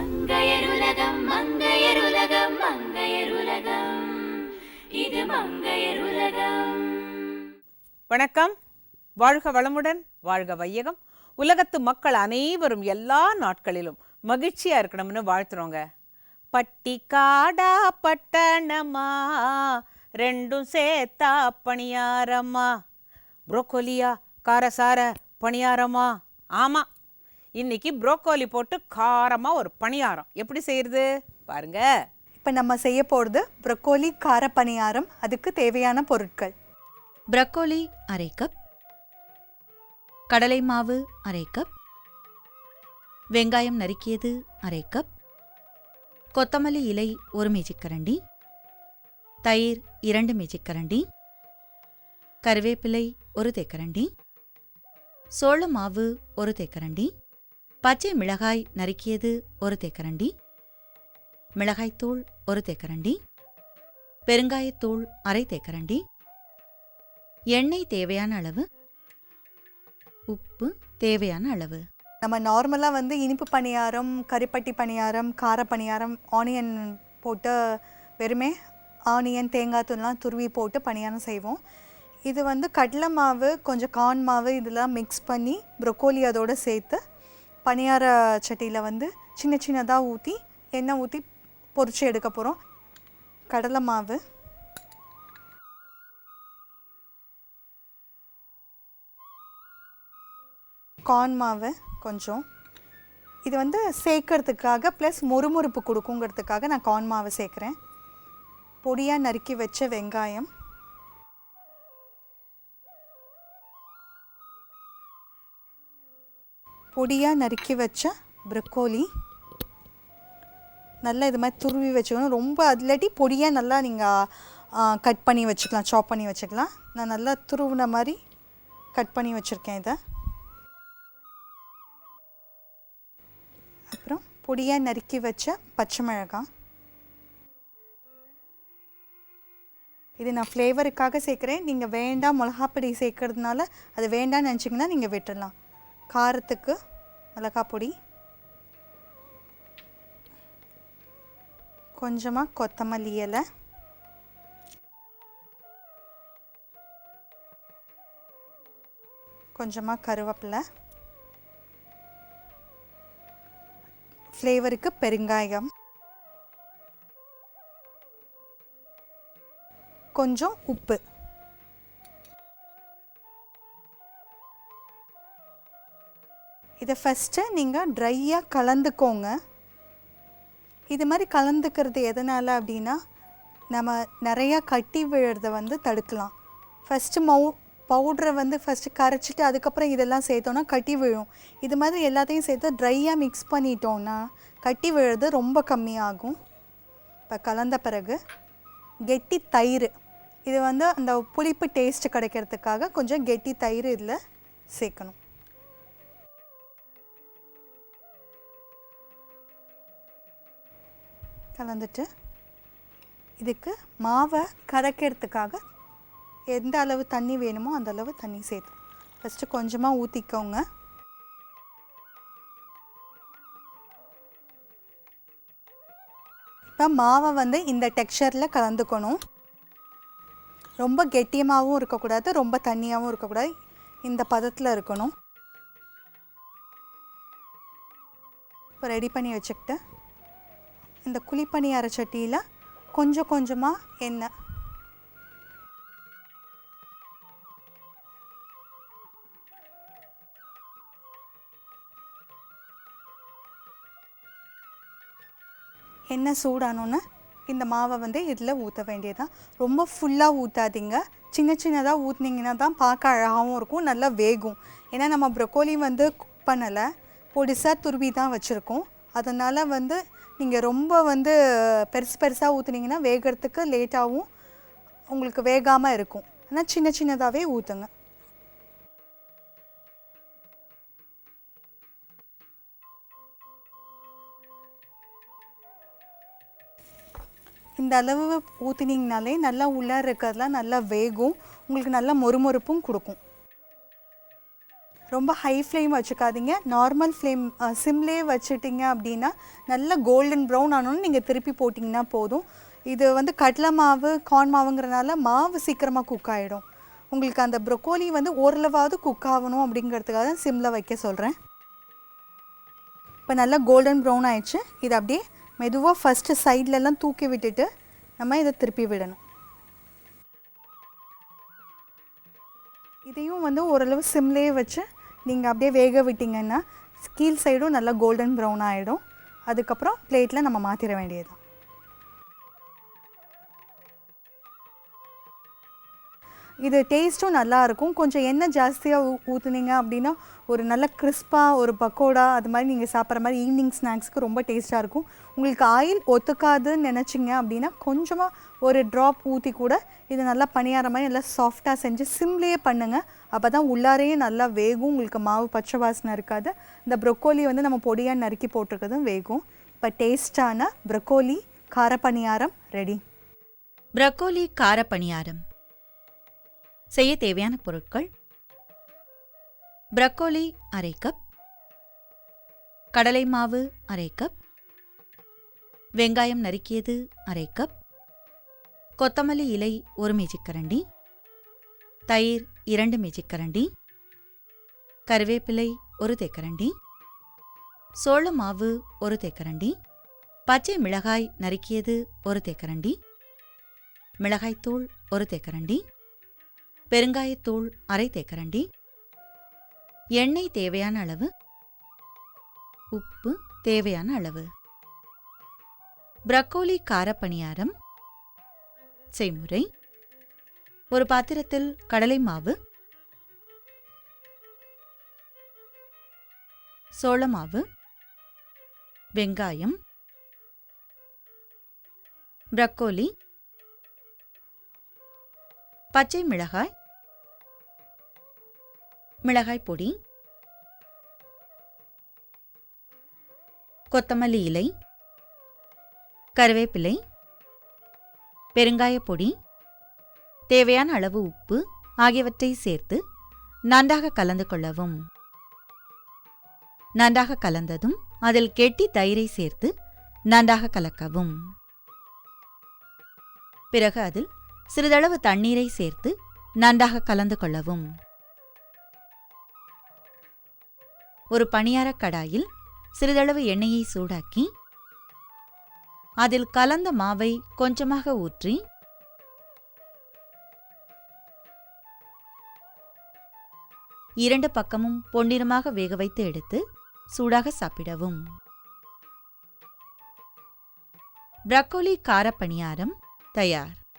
மங்கையருலகம் மங்கையருலகம் மங்கையருலகம் இது மங்கையருலகம். வணக்கம். வாழ்க வளமுடன், வாழ்க வையகம். உலகத்து மக்கள் அனைவரும் எல்லா நாட்களிலும் மகிழ்ச்சியா இருக்கணும்னு வாழ்த்துறோங்க. பட்டி காடா பட்டணமா ரெண்டும் சேர்த்தா பணியாரமா, புரோக்கோலியா காரசார பணியாரமா. ஆமா, இன்னைக்கு புரோக்கோலி போட்டு காரமா ஒரு பணியாரம் எப்படி செய்யறது பாருங்க. இப்போ நம்ம செய்ய போகிறது ப்ரொக்கோலி கார பணியாரம். அதுக்கு தேவையான பொருட்கள்: ப்ரக்கோலி அரை கப், கடலை மாவு அரை கப், வெங்காயம் நறுக்கியது அரை கப், கொத்தமல்லி இலை 1 மேஜிக்கரண்டி, தயிர் 2 மேஜிக்கரண்டி, கருவேப்பிலை 1 தேக்கரண்டி, சோள மாவு 1 தேக்கரண்டி, பச்சை மிளகாய் நறுக்கியது 1 தேக்கரண்டி, மிளகாய்த்தூள் 1 தேக்கரண்டி, பெருங்காயத்தூள் அரை தேக்கரண்டி, எண்ணெய் தேவையான அளவு, உப்பு தேவையான அளவு. நம்ம நார்மலாக இனிப்பு பணியாரம், கரிப்பட்டி பணியாரம், கார பணியாரம் ஆனியன் போட்டு வெறுமே ஆனியன் தேங்காய் தூள்லாம் துருவி போட்டு பணியாரம் செய்வோம். இது கடலை மாவு கொஞ்சம் கார்ன் மாவு இதெல்லாம் மிக்ஸ் பண்ணி ப்ரொக்கோலி அதோடு சேர்த்து பணியார சட்டியில் சின்ன சின்னதாக ஊற்றி எண்ணெய் ஊற்றி பொரிச்சு எடுக்க போகிறோம். கடலை மாவு, கார்ன் மாவு கொஞ்சம், இது சேர்க்கறதுக்காக ப்ளஸ் மொறுமொறுப்பு கொடுக்குங்கிறதுக்காக நான் கார்ன் மாவு சேர்க்குறேன். பொடியாக நறுக்கி வச்ச வெங்காயம், பொடியாக நறுக்கி வச்ச ப்ரொக்கோலி நல்லா இது மாதிரி துருவி வச்சுக்கணும். ரொம்ப அதில்லாட்டி பொடியாக நல்லா நீங்கள் கட் பண்ணி வச்சுக்கலாம், சாப் பண்ணி வச்சுக்கலாம். நான் நல்லா துருவின மாதிரி கட் பண்ணி வச்சுருக்கேன் இதை. அப்புறம் பொடியாக நறுக்கி வச்ச பச்சை மிளகாய், இது நான் ஃப்ளேவருக்காக சேர்க்குறேன். நீங்கள் வேண்டாம் மிளகாப்பொடி சேர்க்கறதுனால அது வேண்டாம்னு நினச்சிங்கன்னா நீங்கள் விட்டுடலாம். காரத்துக்கு மிளகாய் பொடி, கொஞ்சமாக கொத்தமல்லி இலை, கொஞ்சமாக கருவேப்பிலை, ஃப்ளேவருக்கு பெருங்காயம், கொஞ்சம் உப்பு. இதை ஃபஸ்ட்டு நீங்கள் ட்ரையாக கலந்துக்கோங்க. இது மாதிரி கலந்துக்கிறது எதனால் அப்படின்னா நம்ம நிறையா கட்டி விழுறதை தடுக்கலாம். ஃபஸ்ட்டு பவுட்ரை ஃபஸ்ட்டு கரைச்சிட்டு அதுக்கப்புறம் இதெல்லாம் சேர்த்தோன்னா கட்டி விழும். இது மாதிரி எல்லாத்தையும் சேர்த்து ட்ரையாக மிக்ஸ் பண்ணிட்டோன்னா கட்டி விழுறது ரொம்ப கம்மியாகும். இப்போ கலந்த பிறகு கெட்டி தயிர், இது அந்த புளிப்பு டேஸ்ட்டு கிடைக்கிறதுக்காக கொஞ்சம் கெட்டி தயிர் இதில் சேர்க்கணும். கலந்துட்டு இதுக்கு மாவை கரைக்கிறதுக்காக எந்த அளவு தண்ணி வேணுமோ அந்த அளவு தண்ணி சேர்த்து ஃபஸ்ட்டு கொஞ்சமாக ஊற்றிக்கோங்க. இப்போ மாவை இந்த டெக்ஸ்சரில் கலந்துக்கணும். ரொம்ப கெட்டியமாகவும் இருக்கக்கூடாது, ரொம்ப தண்ணியாகவும் இருக்கக்கூடாது, இந்த பதத்தில் இருக்கணும். இப்போ ரெடி பண்ணி வச்சுக்கிட்டு இந்த குழிப்பணியார சட்டியில் கொஞ்சம் கொஞ்சமாக எண்ணெய், எண்ணெய் சூடானோன்னு இந்த மாவை இதில் ஊற்ற வேண்டியதான். ரொம்ப ஃபுல்லாக ஊற்றாதீங்க, சின்ன சின்னதாக ஊற்றினீங்கன்னா தான் பார்க்க அழகாகவும் இருக்கும், நல்லா வேகும். ஏன்னா நம்ம ப்ரொக்கோலி குக் பண்ணலை, பொடிசாக துருவி தான் வச்சுருக்கோம். அதனால் நீங்கள் ரொம்ப பெருசு பெருசாக ஊற்றுனீங்கன்னா வேகிறதுக்கு லேட்டாகவும் உங்களுக்கு வேகாமல் இருக்கும். ஆனால் சின்ன சின்னதாகவே ஊற்றுங்க. இந்த அளவு ஊற்றினீங்கனாலே நல்லா உள்ளே இருக்கிறதுலாம் நல்லா வேகும், உங்களுக்கு நல்லா மொறுமொறுப்பும் கொடுக்கும். ரொம்ப ஹை ஃப்ளேம் வச்சுக்காதீங்க, நார்மல் ஃப்ளேம் சிம்லே வச்சுட்டிங்க அப்படின்னா நல்லா கோல்டன் ப்ரௌன் ஆனோன்னு நீங்கள் திருப்பி போட்டிங்கன்னா போதும். இது வந்து கடலை மாவு கார்ன் மாவுங்கிறனால மாவு சீக்கிரமாக குக் ஆகிடும். உங்களுக்கு அந்த ப்ரொக்கோலி வந்து ஓரளவாவது குக் ஆகணும் அப்படிங்கிறதுக்காக தான் சிம்மில் வைக்க சொல்கிறேன். இப்போ நல்லா கோல்டன் ப்ரௌன் ஆயிடுச்சு. இது அப்படியே மெதுவாக ஃபஸ்ட்டு சைட்லலாம் தூக்கி விட்டுட்டு நம்ம இதை திருப்பி விடணும். இதையும் வந்து ஓரளவு சிம்லேயே வச்சு நீங்கள் அப்படியே வேக விட்டிங்கன்னா கீழ் சைடும் நல்லா கோல்டன் ப்ரௌன் ஆகிடும். அதுக்கப்புறம் பிளேட்டில் நம்ம மாற்றிட வேண்டியது. இது டேஸ்ட்டும் நல்லாயிருக்கும். கொஞ்சம் எண்ணெய் ஜாஸ்தியாக ஊற்றுனீங்க அப்படின்னா ஒரு நல்ல கிறிஸ்பாக ஒரு பக்கோடா அது மாதிரி நீங்கள் சாப்பிட்ற மாதிரி ஈவினிங் ஸ்நாக்ஸ்க்கு ரொம்ப டேஸ்ட்டாக இருக்கும். உங்களுக்கு ஆயில் ஒத்துக்காதுன்னு நினச்சிங்க அப்படின்னா கொஞ்சமாக ஒரு ட்ராப் ஊற்றி கூட இது நல்லா பணியார மாதிரி நல்லா சாஃப்டாக செஞ்சு சிம்லேயே பண்ணுங்கள். அப்போ தான் உள்ளாரையே நல்லா வேகும், உங்களுக்கு மாவு பச்சை வாசனை இருக்காது. இந்த ப்ரொக்கோலி வந்து நம்ம பொடியாக நறுக்கி போட்டிருக்கிறதும் வேகும். இப்போ டேஸ்டான ப்ரொக்கோலி கார பணியாரம் ரெடி. ப்ரக்கோலி கார பணியாரம் செய்ய தேவையான பொருட்கள்: ப்ரக்கோலி அரை கப், கடலை மாவு அரை கப், வெங்காயம் நறுக்கியது அரை கப், கொத்தமல்லி இலை 1 மேஜிக்கரண்டி, தயிர் 2 மேஜிக்கரண்டி, கருவேப்பிலை 1 தேக்கரண்டி, சோள மாவு 1 தேக்கரண்டி, பச்சை மிளகாய் நறுக்கியது 1 தேக்கரண்டி, மிளகாய்த்தூள் 1 தேக்கரண்டி, பெருங்காயத்தூள் அரை தேக்கரண்டி, எண்ணெய் தேவையான அளவு, உப்பு தேவையான அளவு. ப்ரக்கோலி கார பணியாரம் செய்முறை: ஒரு பாத்திரத்தில் கடலை மாவு, சோள மாவு, வெங்காயம், ப்ரக்கோலி, பச்சை மிளகாய், மிளகாய் பொடி, கொத்தமல்லி இலை, கருவேப்பிலை, பெருங்காய பொடி, தேவையான அளவு உப்பு ஆகியவற்றை சேர்த்து நன்றாக கலந்து கொள்ளவும். நன்றாக கலந்ததும் அதில் கெட்டி தயிரை சேர்த்து நன்றாக கலக்கவும். பிறகு அதில் சிறிதளவு தண்ணீரை சேர்த்து நன்றாக கலந்து கொள்ளவும். ஒரு பணியாரக் கடாயில் சிறிதளவு எண்ணெயை சூடாக்கி அதில் கலந்த மாவை கொஞ்சமாக ஊற்றி இரண்டு பக்கமும் பொன்னிறமாக வேக வைத்து எடுத்து சூடாக சாப்பிடவும். ப்ரக்கோலி கார பணியாரம் தயார்.